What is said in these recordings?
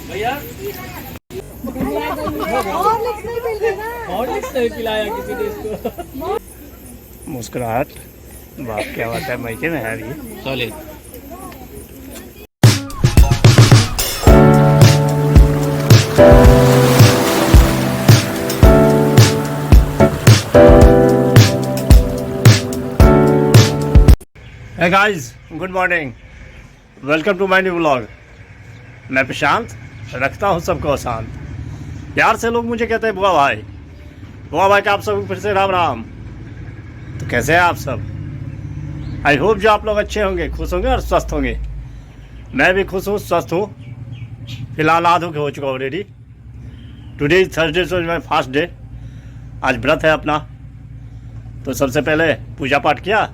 भैया मुस्कुराहट बाप क्या बात है, महीने में है अभी solid. Hey guys, good morning, welcome to my new vlog. मैं प्रशांत, रखता हूँ सबको शांत। प्यार से लोग मुझे कहते हैं बुआ भाई का आप सब फिर से राम राम। तो कैसे हैं आप सब? आई होप जो आप लोग अच्छे होंगे, खुश होंगे और स्वस्थ होंगे। मैं भी खुश हूँ, स्वस्थ हूँ। फिलहाल आधो के हो चुका already. Today is Thursday, so my fast day. आज व्रत है अपना। तो सबसे पहले पूजा पाठ किया,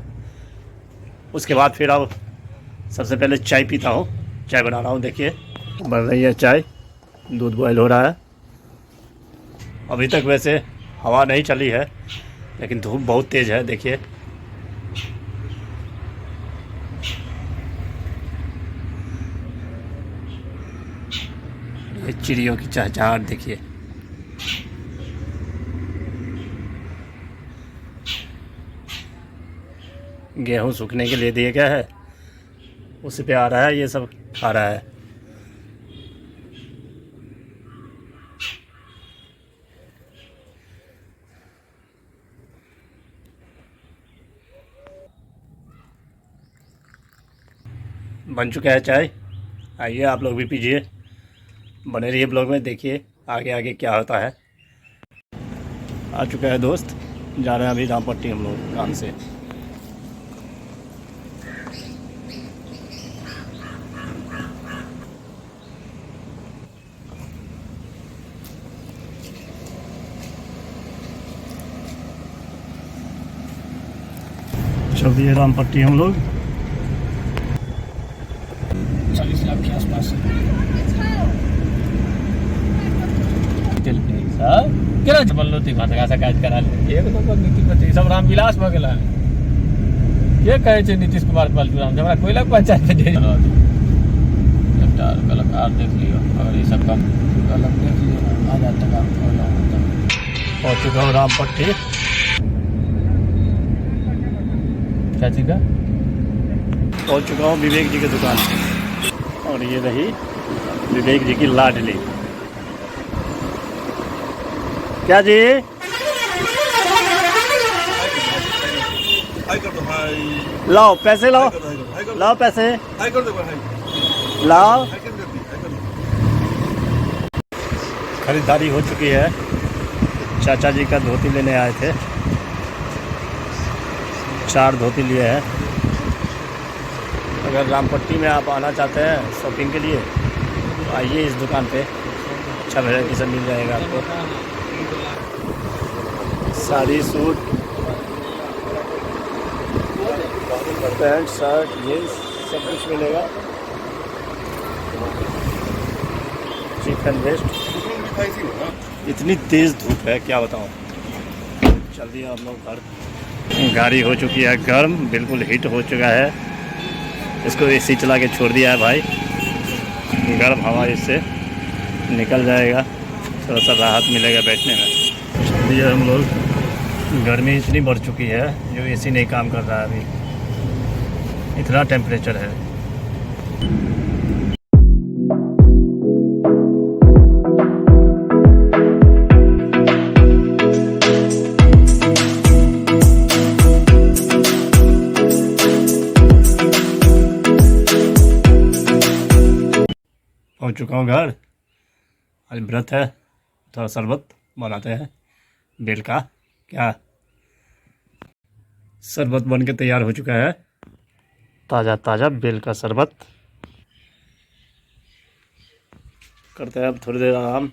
उसके बाद फिर अब सबसे पहले चाय पीता हूँ। चाय बना रहा हूँ, देखिए बन रही है चाय, दूध बॉयल हो रहा है। अभी तक वैसे हवा नहीं चली है, लेकिन धूप बहुत तेज़ है, देखिए। चिड़ियों की चहचहाट देखिए। गेहूँ सूखने के लिए दिए गया है, उसी पे आ रहा है, ये सब खा रहा है। बन चुका है चाय, आइए आप लोग भी पीजिए। बने रहिए ब्लॉग में, देखिए आगे आगे क्या होता है। आ चुका है दोस्त, जा रहे हैं अभी रामपट्टी हम लोग काम से। चल दिए रामपट्टी हम लोग। 40 लाख के आसपास सब रामविलास भ गेल के कहे छै नीतीश कुमार पलटूराम हमरा कोयला पंचायत में दे कलाकार देख लियो, अगर ये सब काम गलत देख लियो 1000 टका पहुँच चुका हूँ रामपट्टी। चाची का पहुँच चुका हूँ विवेक जी की दुकान पे, और ये रही विवेक जी की लाडली। क्या जी? लाओ पैसे, लाओ लाओ पैसे, लाओ। खरीदारी हो चुकी है। चाचा जी का धोती लेने आए थे, 4 धोती लिए हैं। अगर रामपट्टी में आप आना चाहते हैं शॉपिंग के लिए तो आइए इस दुकान पे, अच्छा वैरायटी सब मिल जाएगा आपको। Sari, suit, pant, shirt, jeans सब कुछ मिलेगा। चिकन वेस्ट। इतनी तेज़ धूप है क्या बताऊँ। चल दिए हम लोग घर। गाड़ी हो चुकी है गर्म, बिल्कुल हीट हो चुका है। इसको एसी चला के छोड़ दिया है भाई, गर्म हवा इससे निकल जाएगा, थोड़ा सा राहत मिलेगा बैठने में। चल दिए हम लोग। गर्मी इतनी बढ़ चुकी है जो एसी नहीं काम कर रहा है अभी, इतना टेम्परेचर है। पहुंच चुका हूँ घर। आज व्रत है, थोड़ा शरबत बनाते हैं बेल का। क्या शरबत बन के तैयार हो चुका है, ताज़ा ताज़ा बेल का शरबत। करते हैं अब थोड़ी देर आराम।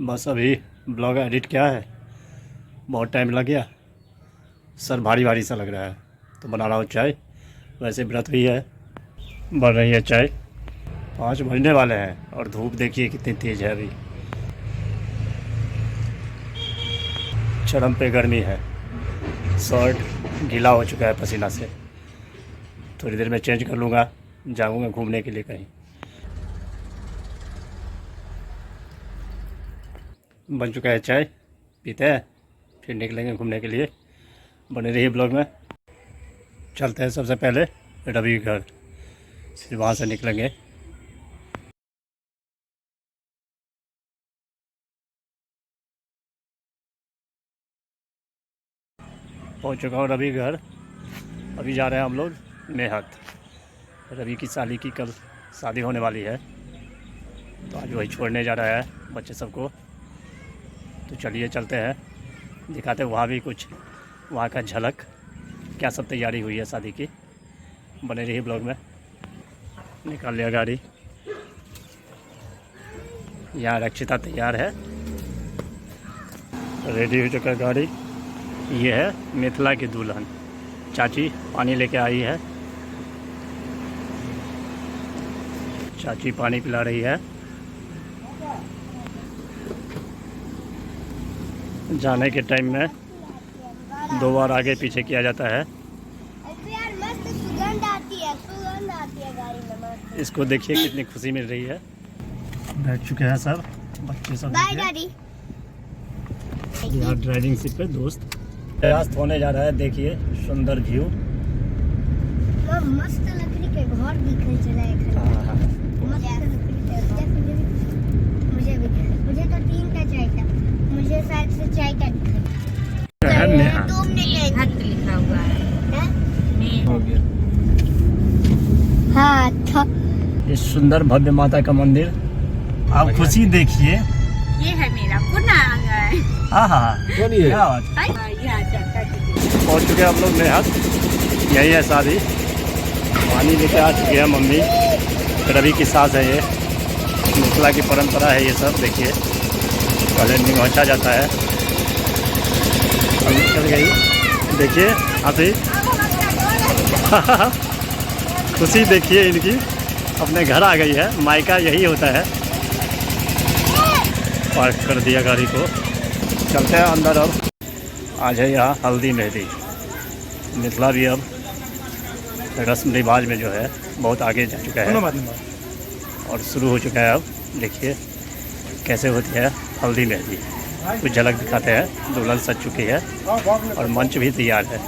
बस अभी ब्लॉग एडिट किया है, बहुत टाइम लग गया, सर भारी भारी सा लग रहा है, तो बना रहा हूँ चाय। वैसे व्रत भी है, बन रही है चाय। 5 बजने वाले हैं और धूप देखिए कितनी तेज़ है अभी, चरम पे गर्मी है। शर्ट गीला हो चुका है पसीना से, थोड़ी देर में चेंज कर लूँगा, जाऊँगा घूमने के लिए कहीं। बन चुका है चाय, पीते हैं फिर निकलेंगे घूमने के लिए। बने रहिए ब्लॉग में। चलते हैं सबसे पहले रवि के घर, फिर वहाँ से निकलेंगे। पहुँच चुका हूँ रवि के घर। अभी जा रहे हैं हम लोग मेहत। रवि की साली की कल शादी होने वाली है, तो आज वही छोड़ने जा रहा है बच्चे सबको। तो चलिए चलते हैं, दिखाते हैं वहाँ भी कुछ, वहाँ का झलक, क्या सब तैयारी हुई है शादी की। बने रही ब्लॉग में। निकाल लिया गाड़ी, यहाँ रक्षिता तैयार है, रेडी हो चुका है गाड़ी। ये है मिथिला की दुल्हन। चाची पानी लेके आई है, चाची पानी पिला रही है। जाने के टाइम में 2 बार आगे पीछे किया जाता है। यार मस्त सुगंध आती है गाड़ी में मस्त। इसको देखिए कितनी खुशी मिल रही है। बैठ चुके हैं सब बच्चे सब। Bye daddy. यहाँ ड्राइविंग सीट पे दोस्त प्रयास होने जा रहा है। देखिए सुंदर व्यू। मस्त लकड़ी के घर दिखे चला है। मस्त लकड़ी के। मुझे तो 3 का चाहिए था, मुझे शायद से 4 का दिखा। तुमने हाथ लिखा हुआ है। हो गया। हाँ था। ये सुंदर भव्य माता का मंदिर, आप खुशी देखिए। ये है मेरा पुना आंगन। हाँ हाँ बोलिए। क्या बात है। पहुँच चुके हैं हम लोग मेहत, यही है शादी। पानी लेके आ चुके हैं मम्मी। रवि की सास है ये, मिथिला की परंपरा है ये सब। देखिए पहले निमोचा जाता है। अभी चल गई, देखिए अभी खुशी देखिए इनकी, अपने घर आ गई है। मायका यही होता है। पार्क कर दिया गाड़ी को, चलते हैं अंदर। अब आज है यहाँ हल्दी मेहंदी। मिथिला भी अब रस्म रिवाज में जो है बहुत आगे जा चुका है और शुरू हो चुका है। अब देखिए कैसे होती है हल्दी मेहंदी, कुछ झलक दिखाते हैं। दुल्हन सज चुकी है और मंच भी तैयार है।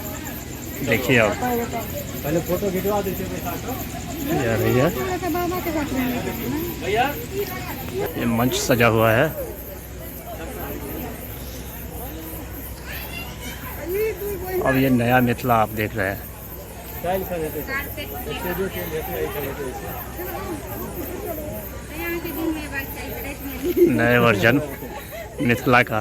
देखिए अब पहले फोटो खिंचवा दीजिए। ये रही है, ये मंच सजा हुआ है। अब ये नया मिथिला आप देख रहे हैं। नए वर्जन मिथिला का।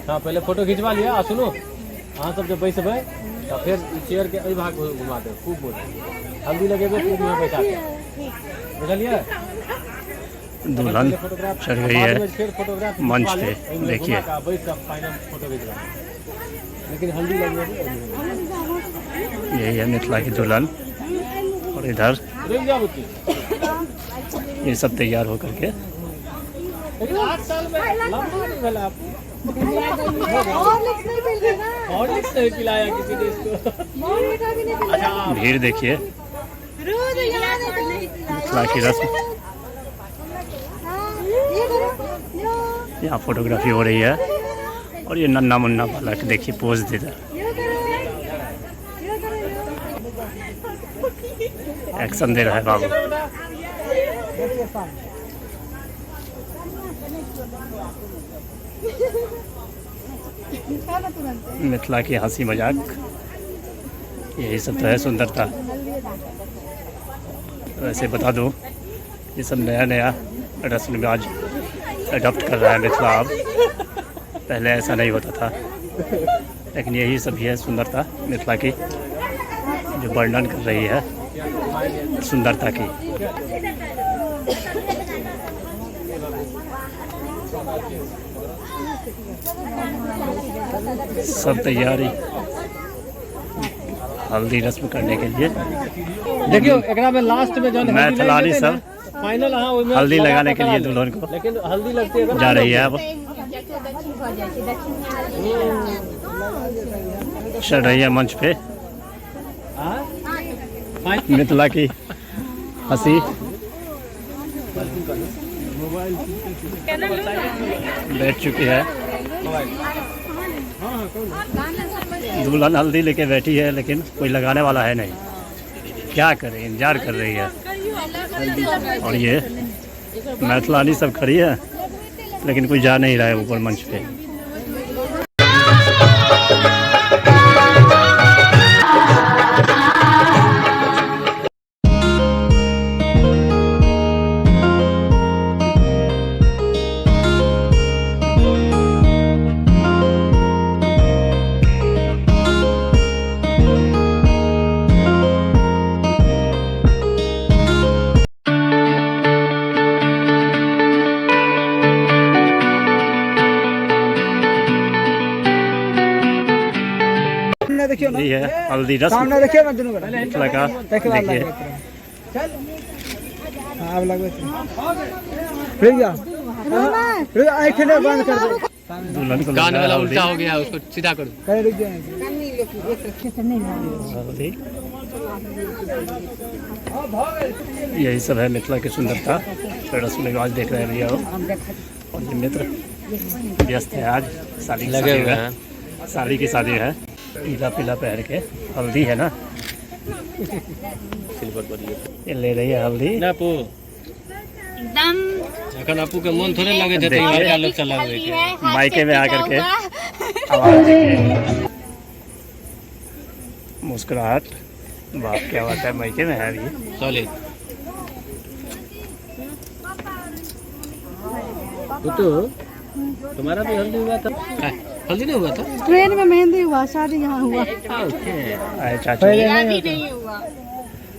हाँ पहले फोटो खिंचवा लिया। आ सुनो, अहाँ सब जब बैठबै तो फिर चेयर के एहि भाग घुमा दे, खूब बोल हल्दी लगेबे, खूब यहाँ बैठा के, बुझलिए। दुल्हन चढ़ गई है फिर फोटोग्राफ मंच पे, देखिए। फाइनल फोटो खिंचवा, लेकिन हल्दी लगेबे। यही है मिथिला की दुल्हन। और इधर रुक जाओ बच्ची। ये सब तैयार होकर के 8 साल में लंबा नहीं भेला आप। हॉर्लिक्स नहीं पिलाया किसी ने इसको। अच्छा भीड़ देखिए, मिथिला की रस्म। यहाँ फोटोग्राफी हो रही है और ये नन्ना मुन्ना बालक देखिए पोज देता है, एक्शन दे रहा है बाबू। मिथिला की हंसी मजाक, यही सब तो है सुंदरता। वैसे बता दूं, ये सब नया नया रस्म रिवाज अडॉप्ट कर रहा है मिथिला अब। पहले ऐसा नहीं होता था, लेकिन यही सब है सुंदरता मिथिला की, जो वर्णन कर रही है सुंदरता की। सब तैयारी हल्दी रस्म करने के लिए। देखियो एकरा में लास्ट में जौन मैं थलानी सब फाइनल हाँ ओइमे हल्दी लगाने के लिए दुल्हन को लेकिन हल्दी लगती है जा रही है। अब चढ़ रही है मंच पे हाँ मिथिला की हंसी बैठ चुकी है। दुल्हन हल्दी लेके बैठी है लेकिन कोई लगाने वाला है नहीं, क्या करे, इंतजार कर रही है। और ये मैथिलानी सब खड़ी है लेकिन कोई जा नहीं रहा है ऊपर मंच पे। देखियो ना, ये है हल्दी रस्म सामने देखियो ना दोनों का मिथिला का। देखिए अब लगवे रुक जा रुक आंखें नहीं बंद कर दे। दुल्हन को कान लगा वाला हल्दी। उल्टा हो गया, उसको सीधा करो। कहीं रुक जा हल्दी। यही सब है मिथिला की सुंदरता। रस्म रिवाज देख रहे हैं भैया और ये मित्र व्यस्त है आज। शादी की लगे शादी हुए है, हैं। शादी की शादी है। पीला पीला पहन के हल्दी है ना, ये ले रही है हल्दी। ना पू एकदम अखन आपू के मन थोड़े लगे थे, देखिए। लड़का लोग चला हुए के मायके में आकर के आवाज देखिए, मुस्कुराहट। बाप क्या बात है, मायके में है अभी। चले तो तुम्हारा भी हल्दी हुआ था? हल्दी नहीं हुआ था? ट्रेन में मेहंदी हुआ, शादी यहाँ हुआ। आए चाचा। शादी नहीं हुआ।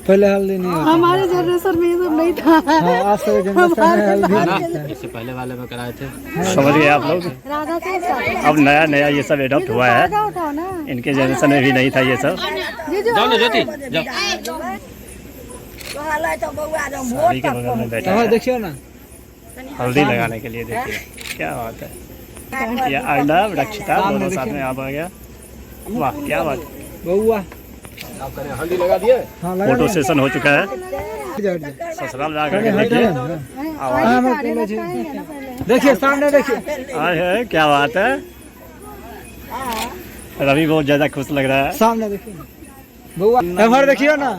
पहले हल्दी नहीं होता। हमारे जनरेशन में ये सब नहीं था। हाँ, आज से जनरेशन में हल्दी है ना? नहीं होता। इससे पहले वाले में कराए थे। समझ गए आप लोग। राधा के साथ अब नया नया ये सब एडॉप्ट हुआ है, उठाओ ना। इनके जनरेशन में भी नहीं था ये सब। जाओ ना ज्योति जाओ। शादी के बगल में बैठा हाँ है देखियो ना, हल्दी लगाने के लिए। देखिए क्या बात है, ये अर्णव रक्षिता दोनों साथ में आप आ गया। वाह क्या बात है। बउआ हल्दी लगा दिए। हाँ लगा फोटो सेशन हो चुका है। दे। ससुराल में आकर के देखिए आवाज। हाँ, मैं पहले जी। देखिए सामने देखिए, आए है क्या बात है। रवि बहुत ज्यादा खुश लग रहा है। सामने देखिए बउआ एभर देखियो ना।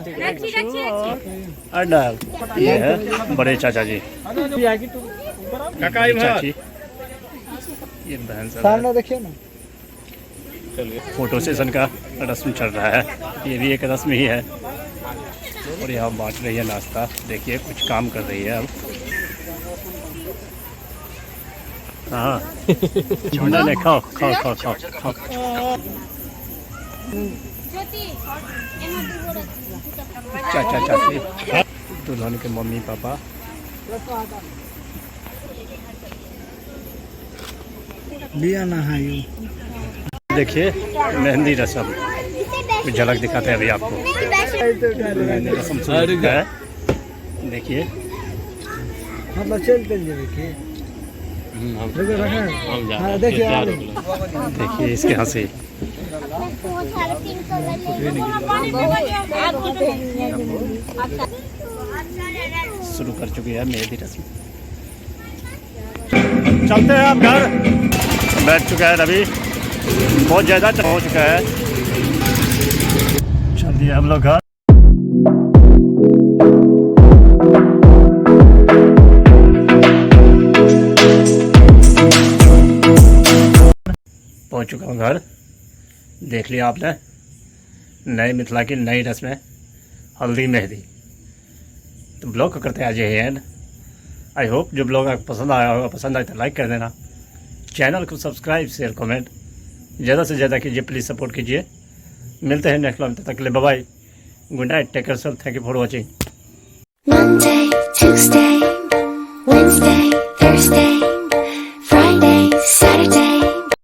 अर्णव ये है बड़े चाचा जी, चाची, ये बहन सब है। सामने देखियो ना। फोटो सेशन का रस्म चल रहा है, ये भी एक रस्म ही है। और यहाँ बांट रही है नाश्ता। देखिए कुछ काम कर रही है अब। हाँ छोड़ना नहीं, खाओ खाओ खाओ खाओ खाओ। चाचा चाची, दुल्हन के मम्मी पापा। बिया ना है यू। देखिए मेहंदी रस्म कुछ झलक दिखाते हैं अभी आपको। मेहंदी रस्म शुरू है, देखिए। मतलब चलते देखिए। हाँ देखिए देखिए इसकी हंसी। शुरू कर चुकी है मेहंदी रस्म। चलते हैं आप घर। बैठ चुका है रवि, बहुत ज़्यादा हो चुका है। चल दिए हम लोग घर। पहुंच चुका हूँ घर। देख लिया आपने नई मिथिला की नई रस्में, हल्दी मेहंदी। तो ब्लॉग को करते हैं आज यही एंड। आई होप जो ब्लॉग आपको पसंद आया होगा, पसंद आए तो लाइक कर देना, चैनल को सब्सक्राइब शेयर कमेंट ज़्यादा से ज़्यादा कीजिए, प्लीज़ सपोर्ट कीजिए। मिलते हैं नेक्स्ट ब्लॉग, तब तक के लिए bye bye, good night, take care self, thank you for watching. Monday, Tuesday, Wednesday, Thursday